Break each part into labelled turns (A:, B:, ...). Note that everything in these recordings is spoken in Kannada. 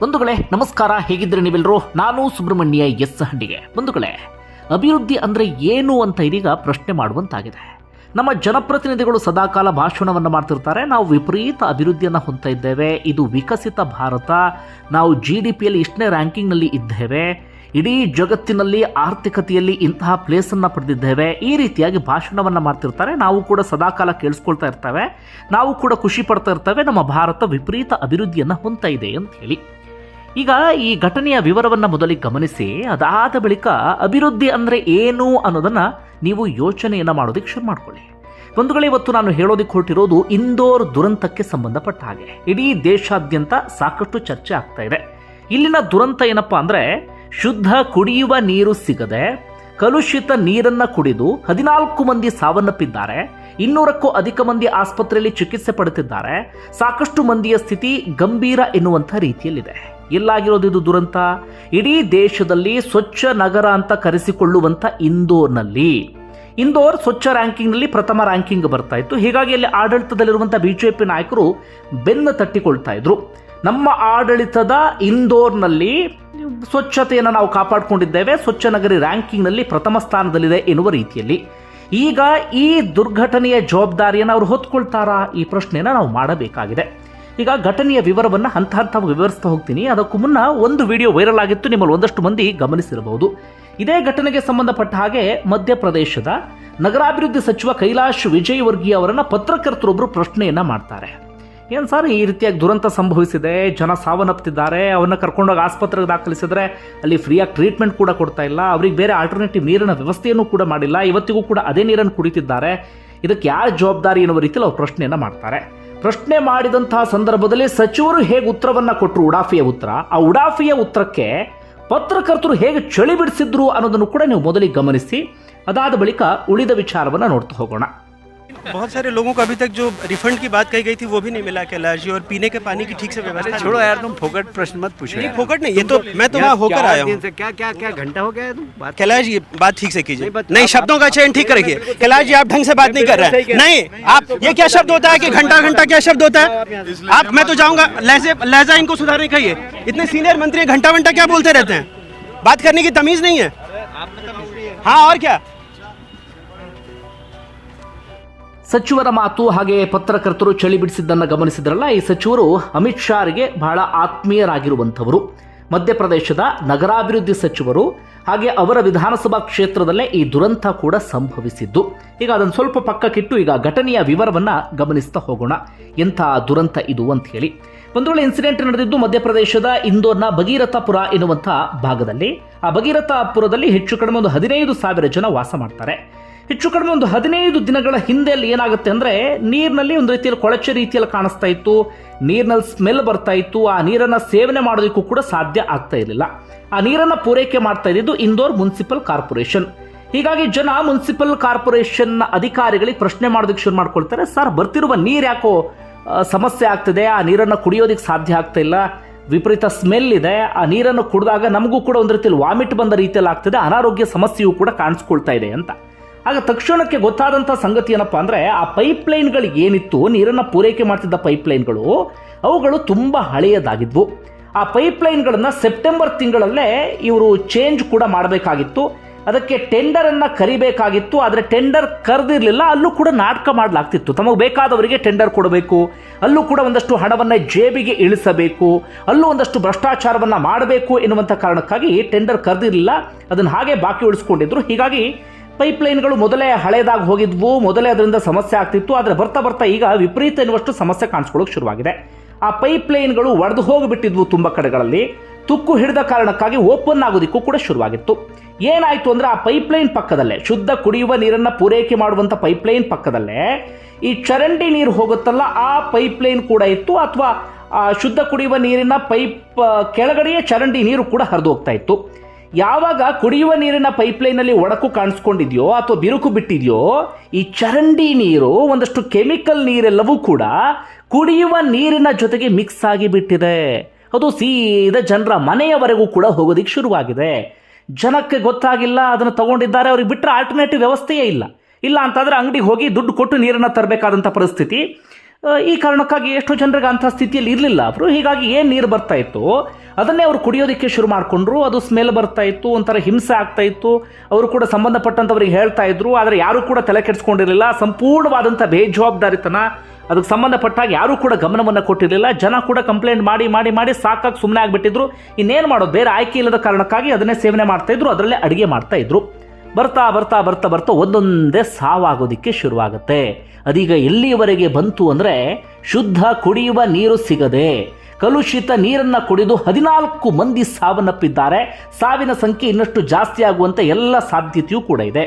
A: ಬಂಧುಗಳೇ ನಮಸ್ಕಾರ, ಹೇಗಿದ್ರೆ ನೀವೆಲ್ಲರೂ? ನಾನು ಸುಬ್ರಹ್ಮಣ್ಯ ಎಸ್ ಹಂಡಿಗೆ. ಬಂಧುಗಳೇ, ಅಭಿವೃದ್ಧಿ ಅಂದರೆ ಏನು ಅಂತ ಇದೀಗ ಪ್ರಶ್ನೆ ಮಾಡುವಂತಾಗಿದೆ. ನಮ್ಮ ಜನಪ್ರತಿನಿಧಿಗಳು ಸದಾಕಾಲ ಭಾಷಣವನ್ನು ಮಾಡ್ತಿರ್ತಾರೆ. ನಾವು ವಿಪರೀತ ಅಭಿವೃದ್ಧಿಯನ್ನು ಹೊಂದ್ತಾ ಇದ್ದೇವೆ, ಇದು ವಿಕಸಿತ ಭಾರತ, ನಾವು GDPಯಲ್ಲಿ ಇಷ್ಟನೇ ರ್ಯಾಂಕಿಂಗ್ನಲ್ಲಿ ಇದ್ದೇವೆ, ಇಡೀ ಜಗತ್ತಿನಲ್ಲಿ ಆರ್ಥಿಕತೆಯಲ್ಲಿ ಇಂತಹ ಪ್ಲೇಸನ್ನು ಪಡೆದಿದ್ದೇವೆ, ಈ ರೀತಿಯಾಗಿ ಭಾಷಣವನ್ನು ಮಾಡ್ತಿರ್ತಾರೆ. ನಾವು ಕೂಡ ಸದಾಕಾಲ ಕೇಳಿಸ್ಕೊಳ್ತಾ ಇರ್ತೇವೆ, ನಾವು ಕೂಡ ಖುಷಿ ಪಡ್ತಾ ಇರ್ತೇವೆ, ನಮ್ಮ ಭಾರತ ವಿಪರೀತ ಅಭಿವೃದ್ಧಿಯನ್ನು ಹೊಂದ್ತಾ ಇದೆ ಅಂತ ಹೇಳಿ. ಈಗ ಈ ಘಟನೆಯ ವಿವರವನ್ನು ಮೊದಲಿಗೆ ಗಮನಿಸಿ, ಅದಾದ ಬಳಿಕ ಅಭಿವೃದ್ಧಿ ಅಂದರೆ ಏನು ಅನ್ನೋದನ್ನು ನೀವು ಯೋಚನೆಯನ್ನು ಮಾಡೋದಕ್ಕೆ ಶುರು ಮಾಡ್ಕೊಳ್ಳಿ. ಬಂಧುಗಳೇ, ಇವತ್ತು ನಾನು ಹೇಳೋದಕ್ಕೆ ಹೊರಟಿರೋದು ಇಂದೋರ್ ದುರಂತಕ್ಕೆ ಸಂಬಂಧಪಟ್ಟ ಹಾಗೆ. ಇಡೀ ದೇಶಾದ್ಯಂತ ಸಾಕಷ್ಟು ಚರ್ಚೆ ಆಗ್ತಾ ಇದೆ. ಇಲ್ಲಿನ ದುರಂತ ಏನಪ್ಪ ಅಂದರೆ, ಶುದ್ಧ ಕುಡಿಯುವ ನೀರು ಸಿಗದೆ ಕಲುಷಿತ ನೀರನ್ನು ಕುಡಿದು 14 ಮಂದಿ ಸಾವನ್ನಪ್ಪಿದ್ದಾರೆ, 200ಕ್ಕೂ ಅಧಿಕ ಮಂದಿ ಆಸ್ಪತ್ರೆಯಲ್ಲಿ ಚಿಕಿತ್ಸೆ ಪಡೆದಿದ್ದಾರೆ, ಸಾಕಷ್ಟು ಮಂದಿಯ ಸ್ಥಿತಿ ಗಂಭೀರ ಎನ್ನುವಂಥ ರೀತಿಯಲ್ಲಿದೆ. ಎಲ್ಲಾಗಿರೋದು ಇದು ದುರಂತ? ಇಡೀ ದೇಶದಲ್ಲಿ ಸ್ವಚ್ಛ ನಗರ ಅಂತ ಕರೆಸಿಕೊಳ್ಳುವಂಥ ಇಂದೋರ್ನಲ್ಲಿ. ಇಂದೋರ್ ಸ್ವಚ್ಛ ರ್ಯಾಂಕಿಂಗ್ನಲ್ಲಿ ಪ್ರಥಮ ರ್ಯಾಂಕಿಂಗ್ ಬರ್ತಾ ಇತ್ತು. ಹೀಗಾಗಿ ಅಲ್ಲಿ ಆಡಳಿತದಲ್ಲಿರುವಂಥ BJP ನಾಯಕರು ಬೆನ್ನು ತಟ್ಟಿಕೊಳ್ತಾ ಇದ್ರು. ನಮ್ಮ ಆಡಳಿತದ ಇಂದೋರ್ನಲ್ಲಿ ಸ್ವಚ್ಛತೆಯನ್ನು ನಾವು ಕಾಪಾಡಿಕೊಂಡಿದ್ದೇವೆ, ಸ್ವಚ್ಛ ನಗರಿ ರ್ಯಾಂಕಿಂಗ್ನಲ್ಲಿ ಪ್ರಥಮ ಸ್ಥಾನದಲ್ಲಿದೆ ಎನ್ನುವ ರೀತಿಯಲ್ಲಿ. ಈಗ ಈ ದುರ್ಘಟನೆಯ ಜವಾಬ್ದಾರಿಯನ್ನು ಅವರು ಹೊತ್ಕೊಳ್ತಾರಾ? ಈ ಪ್ರಶ್ನೆಯನ್ನು ನಾವು ಮಾಡಬೇಕಾಗಿದೆ. ಈಗ ಘಟನೆಯ ವಿವರವನ್ನು ಹಂತ ಹಂತವಾಗಿ ವಿವರಿಸ್ತಾ ಹೋಗ್ತೀನಿ. ಅದಕ್ಕೂ ಮುನ್ನ ಒಂದು ವಿಡಿಯೋ ವೈರಲ್ ಆಗಿತ್ತು, ನಿಮ್ಮಲ್ಲಿ ಒಂದಷ್ಟು ಮಂದಿ ಗಮನಿಸಿರಬಹುದು. ಇದೇ ಘಟನೆಗೆ ಸಂಬಂಧಪಟ್ಟ ಹಾಗೆ ಮಧ್ಯಪ್ರದೇಶದ ನಗರಾಭಿವೃದ್ಧಿ ಸಚಿವ ಕೈಲಾಶ್ ವಿಜಯವರ್ಗೀಯ ಅವರನ್ನು ಪತ್ರಕರ್ತರೊಬ್ಬರು ಪ್ರಶ್ನೆಯನ್ನ ಮಾಡ್ತಾರೆ. ಏನು ಸರ್, ಈ ರೀತಿಯಾಗಿ ದುರಂತ ಸಂಭವಿಸಿದೆ, ಜನ ಸಾವನ್ನಪ್ತಿದ್ದಾರೆ, ಅವನ್ನ ಕರ್ಕೊಂಡೋಗಿ ಆಸ್ಪತ್ರೆಗೆ ದಾಖಲಿಸಿದ್ರೆ ಅಲ್ಲಿ ಫ್ರೀಯಾಗಿ ಟ್ರೀಟ್ಮೆಂಟ್ ಕೂಡ ಕೊಡ್ತಾ ಇಲ್ಲ, ಅವ್ರಿಗೆ ಬೇರೆ ಆಲ್ಟರ್ನೇಟಿವ್ ನೀರಿನ ವ್ಯವಸ್ಥೆಯನ್ನು ಕೂಡ ಮಾಡಿಲ್ಲ, ಇವತ್ತಿಗೂ ಕೂಡ ಅದೇ ನೀರನ್ನು ಕುಡಿತಿದ್ದಾರೆ, ಇದಕ್ಕೆ ಯಾರು ಜವಾಬ್ದಾರಿ ಎನ್ನುವ ರೀತಿಯಲ್ಲಿ ಅವ್ರು ಪ್ರಶ್ನೆಯನ್ನು ಮಾಡ್ತಾರೆ. ಪ್ರಶ್ನೆ ಮಾಡಿದಂತಹ ಸಂದರ್ಭದಲ್ಲಿ ಸಚಿವರು ಹೇಗೆ ಉತ್ತರವನ್ನು ಕೊಟ್ಟರು, ಉಡಾಫಿಯ ಉತ್ತರ, ಆ ಉಡಾಫಿಯ ಉತ್ತರಕ್ಕೆ ಪತ್ರಕರ್ತರು ಹೇಗೆ ಚಳಿ ಬಿಡಿಸಿದ್ರು ಅನ್ನೋದನ್ನು ಕೂಡ ನೀವು ಮೊದಲಿಗೆ ಗಮನಿಸಿ. ಅದಾದ ಬಳಿಕ ಉಳಿದ ವಿಚಾರವನ್ನು ನೋಡ್ತಾ ಹೋಗೋಣ.
B: बहुत सारे लोगों को अभी तक जो रिफंड की बात कही गई थी वो भी नहीं मिला कैलाश जी, और पीने के पानी की ठीक से व्यवस्था।
C: छोड़ो यार, तुम फोकट प्रश्न मत पूछो।
B: नहीं फोकट नहीं, ये तो मैं तो वहाँ होकर आया हूँ।
C: क्या क्या क्या घंटा हो गया है तुम बात?
B: कैलाश जी बात ठीक से कीजिए, नहीं शब्दों का चयन ठीक रखिए। कैलाश जी आप ढंग से बात नहीं कर रहे हैं। नहीं, आप ये क्या शब्द होता है कि घंटा घंटा क्या शब्द होता है? आप, मैं तो जाऊँगा, लहजा इनको सुधारने कहिए। इतने सीनियर मंत्री घंटा घंटा क्या बोलते रहते हैं? बात करने की तमीज नहीं है। हाँ और क्या?
A: ಸಚಿವರ ಮಾತು ಹಾಗೆ ಪತ್ರಕರ್ತರು ಚಳಿ ಬಿಡಿಸಿದ್ದನ್ನು ಗಮನಿಸಿದ್ರಲ್ಲ. ಈ ಸಚಿವರು ಅಮಿತ್ ಶಾರಿಗೆ ಬಹಳ ಆತ್ಮೀಯರಾಗಿರುವಂಥವರು. ಮಧ್ಯಪ್ರದೇಶದ ನಗರಾಭಿವೃದ್ಧಿ ಸಚಿವರು, ಹಾಗೆ ಅವರ ವಿಧಾನಸಭಾ ಕ್ಷೇತ್ರದಲ್ಲೇ ಈ ದುರಂತ ಕೂಡ ಸಂಭವಿಸಿದ್ದು. ಈಗ ಅದನ್ನು ಸ್ವಲ್ಪ ಪಕ್ಕಕ್ಕಿಟ್ಟು ಈಗ ಘಟನೆಯ ವಿವರವನ್ನು ಗಮನಿಸ್ತಾ ಹೋಗೋಣ. ಎಂಥ ದುರಂತ ಇದು ಅಂತ ಹೇಳಿ. ಒಂದು ವೇಳೆ ಇನ್ಸಿಡೆಂಟ್ ನಡೆದಿದ್ದು ಮಧ್ಯಪ್ರದೇಶದ ಇಂದೋರ್ನ ಭಗೀರಥಪುರ ಎನ್ನುವಂಥ ಭಾಗದಲ್ಲಿ. ಆ ಭಗೀರಥಪುರದಲ್ಲಿ ಹೆಚ್ಚು ಕಡಿಮೆ ಒಂದು 15,000 ಜನ ವಾಸ ಮಾಡ್ತಾರೆ. ಹೆಚ್ಚು ಕಡಿಮೆ ಒಂದು 15 ದಿನಗಳ ಹಿಂದೆ ಅಲ್ಲಿ ಏನಾಗುತ್ತೆ ಅಂದರೆ, ನೀರಿನಲ್ಲಿ ಒಂದು ರೀತಿಯಲ್ಲಿ ಕೊಳಚೆ ರೀತಿಯಲ್ಲಿ ಕಾಣಿಸ್ತಾ ಇತ್ತು, ನೀರಿನಲ್ಲಿ ಸ್ಮೆಲ್ ಬರ್ತಾ ಇತ್ತು, ಆ ನೀರನ್ನು ಸೇವನೆ ಮಾಡೋದಕ್ಕೂ ಕೂಡ ಸಾಧ್ಯ ಆಗ್ತಾ ಇರಲಿಲ್ಲ. ಆ ನೀರನ್ನು ಪೂರೈಕೆ ಮಾಡ್ತಾ ಇದ್ದಿದ್ದು ಇಂದೋರ್ ಮುನ್ಸಿಪಲ್ ಕಾರ್ಪೊರೇಷನ್. ಹೀಗಾಗಿ ಜನ ಮುನ್ಸಿಪಲ್ ಕಾರ್ಪೊರೇಷನ್ ಅಧಿಕಾರಿಗಳಿಗೆ ಪ್ರಶ್ನೆ ಮಾಡೋದಕ್ಕೆ ಶುರು ಮಾಡ್ಕೊಳ್ತಾರೆ, ಸರ್ ಬರ್ತಿರುವ ನೀರು ಯಾಕೋ ಸಮಸ್ಯೆ ಆಗ್ತಿದೆ, ಆ ನೀರನ್ನು ಕುಡಿಯೋದಕ್ಕೆ ಸಾಧ್ಯ ಆಗ್ತಾ ಇಲ್ಲ, ವಿಪರೀತ ಸ್ಮೆಲ್ ಇದೆ, ಆ ನೀರನ್ನು ಕುಡಿದಾಗ ನಮಗೂ ಕೂಡ ಒಂದು ರೀತಿಯಲ್ಲಿ ವಾಮಿಟ್ ಬಂದ ರೀತಿಯಲ್ಲಿ ಆಗ್ತಿದೆ, ಅನಾರೋಗ್ಯ ಸಮಸ್ಯೆಯೂ ಕೂಡ ಕಾಣಿಸ್ಕೊಳ್ತಾ ಇದೆ ಅಂತ. ಆಗ ತಕ್ಷಣಕ್ಕೆ ಗೊತ್ತಾದಂಥ ಸಂಗತಿ ಏನಪ್ಪ ಅಂದರೆ, ಆ ಪೈಪ್ಲೈನ್ಗಳು ಏನಿತ್ತು, ನೀರನ್ನು ಪೂರೈಕೆ ಮಾಡ್ತಿದ್ದ ಪೈಪ್ಲೈನ್ಗಳು, ಅವುಗಳು ತುಂಬ ಹಳೆಯದಾಗಿದ್ವು. ಆ ಪೈಪ್ಲೈನ್ಗಳನ್ನು ಸೆಪ್ಟೆಂಬರ್ ತಿಂಗಳಲ್ಲೇ ಇವರು ಚೇಂಜ್ ಕೂಡ ಮಾಡಬೇಕಾಗಿತ್ತು, ಅದಕ್ಕೆ ಟೆಂಡರನ್ನು ಕರಿಬೇಕಾಗಿತ್ತು. ಆದರೆ ಟೆಂಡರ್ ಕರೆದಿರಲಿಲ್ಲ, ಅಲ್ಲೂ ಕೂಡ ನಾಟಕ ಮಾಡಲಾಗ್ತಿತ್ತು. ತಮಗೆ ಬೇಕಾದವರಿಗೆ ಟೆಂಡರ್ ಕೊಡಬೇಕು, ಅಲ್ಲೂ ಕೂಡ ಒಂದಷ್ಟು ಹಣವನ್ನು ಜೇಬಿಗೆ ಇಳಿಸಬೇಕು, ಅಲ್ಲೂ ಒಂದಷ್ಟು ಭ್ರಷ್ಟಾಚಾರವನ್ನು ಮಾಡಬೇಕು ಎನ್ನುವಂಥ ಕಾರಣಕ್ಕಾಗಿ ಟೆಂಡರ್ ಕರೆದಿರಲಿಲ್ಲ, ಅದನ್ನು ಹಾಗೆ ಬಾಕಿ ಉಳಿಸ್ಕೊಂಡಿದ್ರು. ಹೀಗಾಗಿ ಪೈಪ್ಲೈನ್ಗಳು ಮೊದಲೇ ಹಳೆಯದಾಗಿ ಹೋಗಿದ್ವು, ಮೊದಲೇ ಅದರಿಂದ ಸಮಸ್ಯೆ ಆಗ್ತಿತ್ತು. ಆದರೆ ಬರ್ತಾ ಬರ್ತಾ ಈಗ ವಿಪರೀತ ಎನ್ನುವಷ್ಟು ಸಮಸ್ಯೆ ಕಾಣಿಸ್ಕೊಳ್ಳೋಕೆ ಶುರುವಾಗಿದೆ. ಆ ಪೈಪ್ಲೈನ್ಗಳು ಒಡೆದು ಹೋಗಿಬಿಟ್ಟಿದ್ವು ತುಂಬ ಕಡೆಗಳಲ್ಲಿ, ತುಕ್ಕು ಹಿಡಿದ ಕಾರಣಕ್ಕಾಗಿ ಓಪನ್ ಆಗೋದಕ್ಕೂ ಕೂಡ ಶುರುವಾಗಿತ್ತು. ಏನಾಯಿತು ಅಂದರೆ, ಆ ಪೈಪ್ಲೈನ್ ಪಕ್ಕದಲ್ಲೇ, ಶುದ್ಧ ಕುಡಿಯುವ ನೀರನ್ನು ಪೂರೈಕೆ ಮಾಡುವಂಥ ಪೈಪ್ಲೈನ್ ಪಕ್ಕದಲ್ಲೇ ಈ ಚರಂಡಿ ನೀರು ಹೋಗುತ್ತಲ್ಲ, ಆ ಪೈಪ್ಲೈನ್ ಕೂಡ ಇತ್ತು. ಅಥವಾ ಶುದ್ಧ ಕುಡಿಯುವ ನೀರಿನ ಪೈಪ್ ಕೆಳಗಡೆಯೇ ಚರಂಡಿ ನೀರು ಕೂಡ ಹರಿದು ಹೋಗ್ತಾ ಇತ್ತು. ಯಾವಾಗ ಕುಡಿಯುವ ನೀರಿನ ಪೈಪ್ಲೈನಲ್ಲಿ ಒಡಕು ಕಾಣಿಸ್ಕೊಂಡಿದೆಯೋ ಅಥವಾ ಬಿರುಕು ಬಿಟ್ಟಿದೆಯೋ, ಈ ಚರಂಡಿ ನೀರು, ಒಂದಷ್ಟು ಕೆಮಿಕಲ್ ನೀರೆಲ್ಲವೂ ಕೂಡ ಕುಡಿಯುವ ನೀರಿನ ಜೊತೆಗೆ ಮಿಕ್ಸ್ ಆಗಿ ಬಿಟ್ಟಿದೆ. ಅದು ಸೀದಾ ಜನರ ಮನೆಯವರೆಗೂ ಕೂಡ ಹೋಗೋದಿಕ್ಕೆ ಶುರುವಾಗಿದೆ. ಜನಕ್ಕೆ ಗೊತ್ತಾಗಿಲ್ಲ, ಅದನ್ನು ತಗೊಂಡಿದ್ದಾರೆ, ಅವ್ರಿಗೆ ಬಿಟ್ಟರೆ ಆಲ್ಟರ್ನೇಟಿವ್ ವ್ಯವಸ್ಥೆಯೇ ಇಲ್ಲ. ಇಲ್ಲ ಅಂತಂದರೆ ಅಂಗಡಿಗೆ ಹೋಗಿ ದುಡ್ಡು ಕೊಟ್ಟು ನೀರನ್ನು ತರಬೇಕಾದಂಥ ಪರಿಸ್ಥಿತಿ. ಈ ಕಾರಣಕ್ಕಾಗಿ ಎಷ್ಟೋ ಜನರಿಗೆ ಅಂಥ ಸ್ಥಿತಿಯಲ್ಲಿ ಇರಲಿಲ್ಲ ಅವರು. ಹೀಗಾಗಿ ಏನು ನೀರು ಬರ್ತಾ ಇತ್ತು ಅದನ್ನೇ ಅವರು ಕುಡಿಯೋದಕ್ಕೆ ಶುರು ಮಾಡಿಕೊಂಡ್ರು. ಅದು ಸ್ಮೆಲ್ ಬರ್ತಾ ಇತ್ತು, ಒಂಥರ ಹಿಂಸೆ ಆಗ್ತಾ ಇತ್ತು. ಅವರು ಕೂಡ ಸಂಬಂಧಪಟ್ಟಂಥವ್ರಿಗೆ ಹೇಳ್ತಾ ಇದ್ರು, ಆದರೆ ಯಾರೂ ಕೂಡ ತಲೆ ಕೆಡಿಸ್ಕೊಂಡಿರಲಿಲ್ಲ. ಸಂಪೂರ್ಣವಾದಂಥ ಬೇಜವಾಬ್ದಾರಿತನ, ಅದಕ್ಕೆ ಸಂಬಂಧಪಟ್ಟಾಗ ಯಾರೂ ಕೂಡ ಗಮನವನ್ನು ಕೊಟ್ಟಿರಲಿಲ್ಲ. ಜನ ಕೂಡ ಕಂಪ್ಲೇಂಟ್ ಮಾಡಿ ಮಾಡಿ ಮಾಡಿ ಸಾಕಾಗಿ ಸುಮ್ಮನೆ ಆಗಿಬಿಟ್ಟಿದ್ರು. ಇನ್ನೇನು ಮಾಡೋದು, ಬೇರೆ ಆಯ್ಕೆ ಇಲ್ಲದ ಕಾರಣಕ್ಕಾಗಿ ಅದನ್ನೇ ಸೇವನೆ ಮಾಡ್ತಾಯಿದ್ರು, ಅದರಲ್ಲೇ ಅಡುಗೆ ಮಾಡ್ತಾಯಿದ್ರು. ಬರ್ತಾ ಬರ್ತಾ ಬರ್ತಾ ಬರ್ತಾ ಒಂದೊಂದೇ ಸಾವಾಗೋದಕ್ಕೆ ಶುರುವಾಗುತ್ತೆ. ಅದೀಗ ಎಲ್ಲಿಯವರೆಗೆ ಬಂತು ಅಂದರೆ ಶುದ್ಧ ಕುಡಿಯುವ ನೀರು ಸಿಗದೆ ಕಲುಷಿತ ನೀರನ್ನು ಕುಡಿದು 14 ಮಂದಿ ಸಾವನ್ನಪ್ಪಿದ್ದಾರೆ. ಸಾವಿನ ಸಂಖ್ಯೆ ಇನ್ನಷ್ಟು ಜಾಸ್ತಿ ಆಗುವಂಥ ಎಲ್ಲ ಸಾಧ್ಯತೆಯೂ ಕೂಡ ಇದೆ.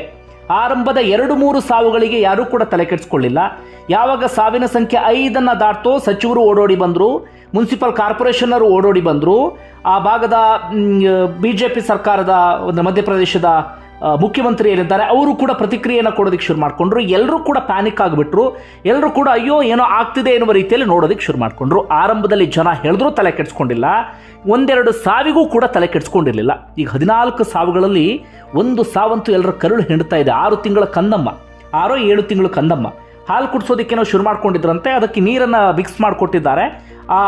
A: ಆರಂಭದ 2-3 ಸಾವುಗಳಿಗೆ ಯಾರೂ ಕೂಡ ತಲೆ ಕೆಡಿಸ್ಕೊಳ್ಳಿಲ್ಲ. ಯಾವಾಗ ಸಾವಿನ ಸಂಖ್ಯೆ 5 ದಾಟ್ತೋ ಸಚಿವರು ಓಡೋಡಿ ಬಂದರು, ಮುನ್ಸಿಪಲ್ ಕಾರ್ಪೊರೇಷನ್ನರು ಓಡೋಡಿ ಬಂದರು. ಆ ಭಾಗದ BJP ಸರ್ಕಾರದ ಮಧ್ಯಪ್ರದೇಶದ ಮುಖ್ಯಮಂತ್ರಿ ಏನಿದ್ದಾರೆ ಅವರು ಕೂಡ ಪ್ರತಿಕ್ರಿಯೆಯನ್ನು ಕೊಡೋದಕ್ಕೆ ಶುರು ಮಾಡಿಕೊಂಡ್ರು. ಎಲ್ಲರೂ ಕೂಡ ಪ್ಯಾನಿಕ್ ಆಗಿಬಿಟ್ರು. ಎಲ್ಲರೂ ಕೂಡ ಅಯ್ಯೋ ಏನೋ ಆಗ್ತಿದೆ ಎನ್ನುವ ರೀತಿಯಲ್ಲಿ ನೋಡೋದಕ್ಕೆ ಶುರು ಮಾಡಿಕೊಂಡ್ರು. ಆರಂಭದಲ್ಲಿ ಜನ ಹೇಳಿದ್ರೂ ತಲೆ ಕೆಡಿಸ್ಕೊಂಡಿಲ್ಲ, 1-2 ಸಾವಿಗೂ ಕೂಡ ತಲೆ ಕೆಡಿಸ್ಕೊಂಡಿರಲಿಲ್ಲ. ಈಗ 14 ಸಾವುಗಳಲ್ಲಿ 1 ಸಾವಂತೂ ಎಲ್ಲರ ಕರುಳು ಹಿಂಡ್ತಾ ಇದೆ. 6 ತಿಂಗಳ ಕಂದಮ್ಮ, 6-7 ತಿಂಗಳು ಕಂದಮ್ಮ ಹಾಲು ಕುಡಿಸೋದಕ್ಕೇನೋ ಶುರು ಮಾಡ್ಕೊಂಡಿದ್ರಂತೆ. ಅದಕ್ಕೆ ನೀರನ್ನು ಮಿಕ್ಸ್ ಮಾಡಿಕೊಟ್ಟಿದ್ದಾರೆ. ಆ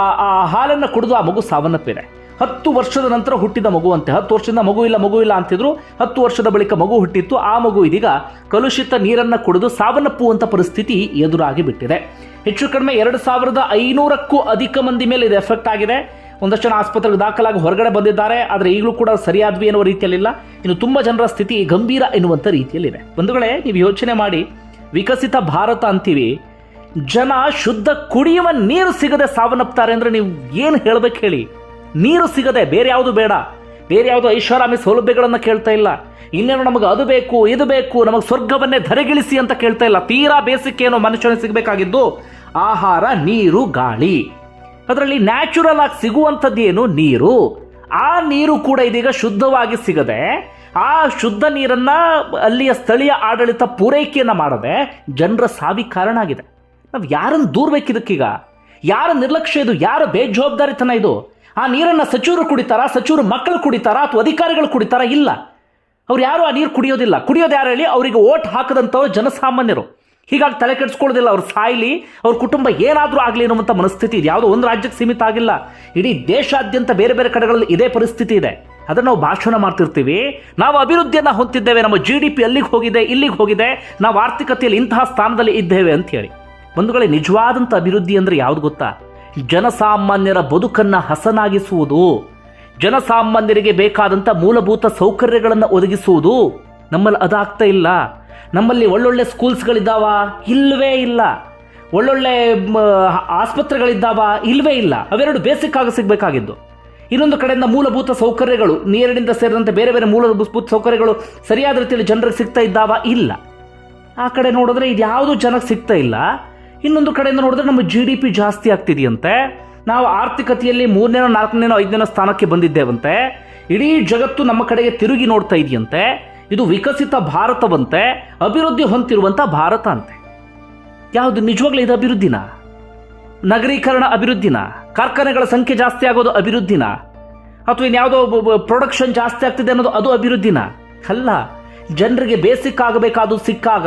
A: ಹಾಲನ್ನು ಕುಡಿದು ಆ ಮಗು ಸಾವನ್ನಪ್ಪಿದೆ. 10 ವರ್ಷದ ನಂತರ ಹುಟ್ಟಿದ ಮಗುವಂತೆ. 10 ವರ್ಷದಿಂದ ಮಗು ಇಲ್ಲ ಅಂತಿದ್ರು. 10 ವರ್ಷದ ಬಳಿಕ ಮಗು ಹುಟ್ಟಿತ್ತು. ಆ ಮಗು ಇದೀಗ ಕಲುಷಿತ ನೀರನ್ನು ಕುಡಿದು ಸಾವನ್ನಪ್ಪುವಂಥ ಪರಿಸ್ಥಿತಿ ಎದುರಾಗಿ ಬಿಟ್ಟಿದೆ. ಹೆಚ್ಚು ಕಡಿಮೆ 2500ಕ್ಕೂ ಅಧಿಕ ಮಂದಿ ಮೇಲೆ ಇದು ಎಫೆಕ್ಟ್ ಆಗಿದೆ. ಒಂದಷ್ಟು ಜನ ಆಸ್ಪತ್ರೆಗೆ ದಾಖಲಾಗಿ ಹೊರಗಡೆ ಬಂದಿದ್ದಾರೆ. ಆದರೆ ಈಗಲೂ ಕೂಡ ಸರಿಯಾದ್ವಿ ಎನ್ನುವ ರೀತಿಯಲ್ಲಿಲ್ಲ. ಇನ್ನು ತುಂಬ ಜನರ ಸ್ಥಿತಿ ಗಂಭೀರ ಎನ್ನುವಂಥ ರೀತಿಯಲ್ಲಿದೆ. ಬಂಧುಗಳೇ, ನೀವು ಯೋಚನೆ ಮಾಡಿ, ವಿಕಸಿತ ಭಾರತ ಅಂತೀವಿ, ಜನ ಶುದ್ಧ ಕುಡಿಯುವ ನೀರು ಸಿಗದೆ ಸಾವನ್ನಪ್ತಾರೆ ಅಂದರೆ ನೀವು ಏನು ಹೇಳಬೇಕು ಹೇಳಿ? ನೀರು ಸಿಗದೆ, ಬೇರೆ ಯಾವುದು ಬೇಡ, ಬೇರೆ ಯಾವುದು ಐಷಾರಾಮಿ ಸೌಲಭ್ಯಗಳನ್ನು ಕೇಳ್ತಾ ಇಲ್ಲ. ಇನ್ನೇನು ನಮಗೆ ಅದು ಬೇಕು ಇದು ಬೇಕು, ನಮಗೆ ಸ್ವರ್ಗವನ್ನೇ ಧರೆಗಿಳಿಸಿ ಅಂತ ಕೇಳ್ತಾ ಇಲ್ಲ. ತೀರಾ ಬೇಸಿಕ್ ಏನು ಮನುಷ್ಯನಿಗೆ ಸಿಗಬೇಕಾಗಿದ್ದು ಆಹಾರ, ನೀರು, ಗಾಳಿ. ಅದರಲ್ಲಿ ನ್ಯಾಚುರಲ್ ಆಗಿ ಸಿಗುವಂಥದ್ದು ಏನು? ನೀರು. ಆ ನೀರು ಕೂಡ ಇದೀಗ ಶುದ್ಧವಾಗಿ ಸಿಗದೆ, ಆ ಶುದ್ಧ ನೀರನ್ನು ಅಲ್ಲಿಯ ಸ್ಥಳೀಯ ಆಡಳಿತ ಪೂರೈಕೆಯನ್ನು ಮಾಡದೆ ಜನರ ಸಾವಿಗೆ ಕಾರಣ ಆಗಿದೆ. ನಾವು ಯಾರನ್ನು ದೂರಬೇಕಿದಕ್ಕೀಗ? ಯಾರ ನಿರ್ಲಕ್ಷ್ಯ ಇದು? ಯಾರ ಬೇಜವಾಬ್ದಾರಿತನ ಇದು? ಆ ನೀರನ್ನು ಸಚಿವರು ಕುಡಿತಾರಾ? ಸಚಿವರು ಮಕ್ಕಳು ಕುಡಿತಾರಾ? ಅಥವಾ ಅಧಿಕಾರಿಗಳು ಕುಡಿತಾರಾ? ಇಲ್ಲ, ಅವ್ರು ಯಾರು ಆ ನೀರು ಕುಡಿಯೋದಿಲ್ಲ. ಕುಡಿಯೋದು ಯಾರು ಹೇಳಿ? ಅವರಿಗೆ ಓಟ್ ಹಾಕದಂಥವ್ರು ಜನಸಾಮಾನ್ಯರು. ಹೀಗಾಗಿ ತಲೆ ಕೆಡಿಸ್ಕೊಳ್ಳೋದಿಲ್ಲ. ಅವ್ರು ಸಾಯ್ಲಿ, ಅವ್ರ ಕುಟುಂಬ ಏನಾದರೂ ಆಗಲಿ ಅನ್ನುವಂಥ ಮನಸ್ಥಿತಿ ಇದೆ. ಯಾವುದೋ ಒಂದು ರಾಜ್ಯಕ್ಕೆ ಸೀಮಿತ ಆಗಿಲ್ಲ, ಇಡೀ ದೇಶಾದ್ಯಂತ ಬೇರೆ ಬೇರೆ ಕಡೆಗಳಲ್ಲಿ ಇದೇ ಪರಿಸ್ಥಿತಿ ಇದೆ. ಅದನ್ನು ನಾವು ಭಾಷಣ ಮಾಡ್ತಿರ್ತೀವಿ, ನಾವು ಅಭಿವೃದ್ಧಿಯನ್ನು ಹೊಂದಿದ್ದೇವೆ, ನಮ್ಮ GDP ಅಲ್ಲಿಗೆ ಹೋಗಿದೆ, ಇಲ್ಲಿಗೆ ಹೋಗಿದೆ, ನಾವು ಆರ್ಥಿಕತೆಯಲ್ಲಿ ಇಂತಹ ಸ್ಥಾನದಲ್ಲಿ ಇದ್ದೇವೆ ಅಂತ ಹೇಳಿ. ಬಂಧುಗಳೇ, ನಿಜವಾದಂಥ ಅಭಿವೃದ್ಧಿ ಅಂದರೆ ಯಾವುದು ಗೊತ್ತಾ? ಜನಸಾಮಾನ್ಯರ ಬದುಕನ್ನು ಹಸನಾಗಿಸುವುದು, ಜನಸಾಮಾನ್ಯರಿಗೆ ಬೇಕಾದಂಥ ಮೂಲಭೂತ ಸೌಕರ್ಯಗಳನ್ನು ಒದಗಿಸುವುದು. ನಮ್ಮಲ್ಲಿ ಅದಾಗ್ತಾ ಇಲ್ಲ. ನಮ್ಮಲ್ಲಿ ಒಳ್ಳೊಳ್ಳೆ ಸ್ಕೂಲ್ಸ್ಗಳಿದ್ದಾವ? ಇಲ್ಲವೇ ಇಲ್ಲ. ಒಳ್ಳೊಳ್ಳೆ ಆಸ್ಪತ್ರೆಗಳಿದ್ದಾವ? ಇಲ್ಲವೇ ಇಲ್ಲ. ಅವೆರಡು ಬೇಸಿಕ್ ಆಗಿ ಸಿಗಬೇಕಾಗಿದ್ದು. ಇನ್ನೊಂದು ಕಡೆಯಿಂದ ಮೂಲಭೂತ ಸೌಕರ್ಯಗಳು, ನೀರಿನಿಂದ ಸೇರಿದಂತೆ ಬೇರೆ ಬೇರೆ ಮೂಲಭೂತ ಸೌಕರ್ಯಗಳು ಸರಿಯಾದ ರೀತಿಯಲ್ಲಿ ಜನರಿಗೆ ಸಿಗ್ತಾ ಇದ್ದಾವ? ಇಲ್ಲ. ಆ ಕಡೆ ನೋಡಿದ್ರೆ ಇದು ಯಾವುದು ಜನಕ್ಕೆ ಸಿಗ್ತಾ ಇಲ್ಲ. ಇನ್ನೊಂದು ಕಡೆಯಿಂದ ನೋಡಿದ್ರೆ ನಮ್ಮ GDP ಜಾಸ್ತಿ ಆಗ್ತಿದೆಯಂತೆ. ನಾವು ಆರ್ಥಿಕತೆಯಲ್ಲಿ 3ನೇನೋ 4ನೇನೋ 5ನೇನೋ ಸ್ಥಾನಕ್ಕೆ ಬಂದಿದ್ದೇವಂತೆ. ಇಡೀ ಜಗತ್ತು ನಮ್ಮ ಕಡೆಗೆ ತಿರುಗಿ ನೋಡ್ತಾ ಇದೆಯಂತೆ. ಇದು ವಿಕಸಿತ ಭಾರತವಂತೆ, ಅಭಿವೃದ್ಧಿ ಹೊಂದಿರುವಂಥ ಭಾರತ ಅಂತೆ. ಯಾವುದು ನಿಜವಾಗ್ಲೂ ಇದು ಅಭಿವೃದ್ಧಿನ? ನಗರೀಕರಣ ಅಭಿವೃದ್ಧಿನ? ಕಾರ್ಖಾನೆಗಳ ಸಂಖ್ಯೆ ಜಾಸ್ತಿ ಆಗೋದು ಅಭಿವೃದ್ಧಿನ? ಅಥವಾ ಇನ್ಯಾವುದೋ ಪ್ರೊಡಕ್ಷನ್ ಜಾಸ್ತಿ ಆಗ್ತಿದೆ ಅನ್ನೋದು ಅದು ಅಭಿವೃದ್ಧಿನ? ಅಲ್ಲ. ಜನರಿಗೆ ಬೇಸಿಕ್ ಆಗಬೇಕಾದ್ದು ಸಿಕ್ಕಾಗ,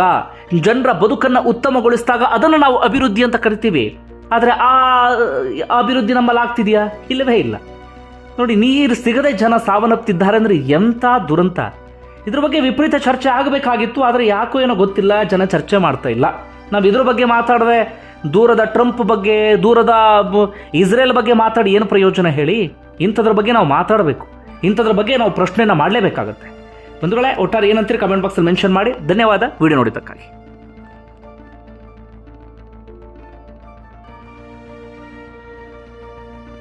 A: ಜನರ ಬದುಕನ್ನು ಉತ್ತಮಗೊಳಿಸಿದಾಗ ಅದನ್ನು ನಾವು ಅಭಿವೃದ್ಧಿ ಅಂತ ಕರಿತೀವಿ. ಆದರೆ ಆ ಅಭಿವೃದ್ಧಿ ನಮ್ಮಲ್ಲಿ ಆಗ್ತಿದೆಯಾ? ಇಲ್ಲವೇ ಇಲ್ಲ. ನೋಡಿ, ನೀರು ಸಿಗದೆ ಜನ ಸಾವನ್ನಪ್ತಿದ್ದಾರೆ ಅಂದರೆ ಎಂಥ ದುರಂತ. ಇದ್ರ ಬಗ್ಗೆ ವಿಪರೀತ ಚರ್ಚೆ ಆಗಬೇಕಾಗಿತ್ತು, ಆದರೆ ಯಾಕೋ ಏನೋ ಗೊತ್ತಿಲ್ಲ, ಜನ ಚರ್ಚೆ ಮಾಡ್ತಾ ಇಲ್ಲ. ನಾವು ಇದ್ರ ಬಗ್ಗೆ ಮಾತಾಡದೆ ದೂರದ ಟ್ರಂಪ್ ಬಗ್ಗೆ, ದೂರದ ಇಸ್ರೇಲ್ ಬಗ್ಗೆ ಮಾತಾಡಿ ಏನು ಪ್ರಯೋಜನ ಹೇಳಿ? ಇಂಥದ್ರ ಬಗ್ಗೆ ನಾವು ಮಾತಾಡಬೇಕು, ಇಂಥದ್ರ ಬಗ್ಗೆ ನಾವು ಪ್ರಶ್ನೆಯನ್ನು ಮಾಡಲೇಬೇಕಾಗತ್ತೆ. ಬಂಧುಗಳೇ, ಒಟ್ಟಾರೆ ಏನಂತೀರಿ ಕಮೆಂಟ್ ಬಾಕ್ಸಲ್ಲಿ ಮೆನ್ಷನ್ ಮಾಡಿ. ಧನ್ಯವಾದ ವಿಡಿಯೋ ನೋಡಿದ್ದಕ್ಕಾಗಿ.